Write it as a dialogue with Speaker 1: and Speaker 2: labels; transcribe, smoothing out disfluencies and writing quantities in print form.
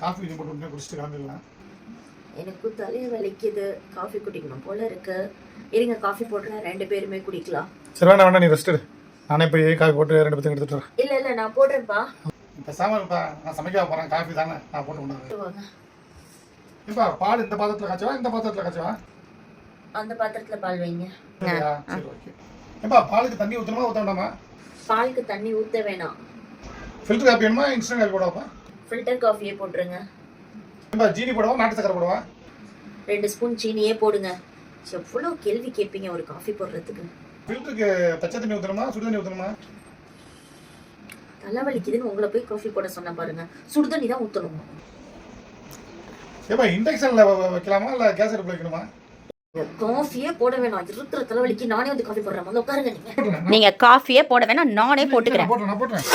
Speaker 1: Coffee இது மட்டும் உடனே குடிச்சிட்டு கிளம்பிடலாம்.
Speaker 2: எனக்கு தலையை வலிக்குது, காஃபி குடிக்கணும் போல இருக்கு. இருங்க காஃபி போட்டுறேன், 2 பேருமே குடிக்கலாம்.
Speaker 1: சரி வேணா நீ ரெஸ்ட் எடு. நானே போய் காஃபி போட்டு 2 பேர்த்தையும் எடுத்துட்டு வரேன்.
Speaker 2: இல்ல நான் போடுறேன்ப்பா.
Speaker 1: பேசாம நான் சமைக்க போறேன். காஃபி தானே நான் போட்டு கொண்டாந்து. இப்ப பால் இந்த பாத்திரத்துல காய்ச்சவா இந்த பாத்திரத்துல காய்ச்சவா?
Speaker 2: அந்த பாத்திரத்துல பால் வைங்க.
Speaker 1: சரி ஓகே. இப்ப பாலுக்கு தண்ணி ஊத்தணுமா ஊத்த வேண்டாமா?
Speaker 2: பாலுக்கு தண்ணி ஊத்த வேணாம்.
Speaker 1: ஃபில்டர் காஃபி வேணுமா இன்ஸ்டன்ட் காஃபி போடவா?
Speaker 2: ஃபில்டர் காஃபியே போட்டுருங்க.
Speaker 1: இப்ப ஜீனி போடவா நாட்டு சக்கரை போடவா?
Speaker 2: 2 ஸ்பூன் சீனியே போடுங்க. எவ்வளவு கேள்வி கேட்பீங்க ஒரு காஃபி போடுறதுக்கு.
Speaker 1: ஃபில்டருக்கு பச்சை தண்ணி ஊத்தணுமா சுடு தண்ணி ஊத்தணுமா?
Speaker 2: தலைவலிக்குதுன்னு உங்களை போய் காஃபி போட சொன்ன பாருங்க. சுடு தண்ணி தான் ஊத்தணும்.
Speaker 1: ஏப்பா இண்டக்ஷன்ல வைக்கலாமா இல்ல கேஸ் அடுப்புல வைக்கணுமா?
Speaker 2: காஃபியே போட வேணாம். இருக்கிற தலைவலிக்கு நானே வந்து காஃபி போடுறேன். முதல்ல உட்காருங்க.
Speaker 3: நீங்க காஃபியே போட வேணாம், நானே போட்டுக்கிறேன்.
Speaker 1: போடுறேன்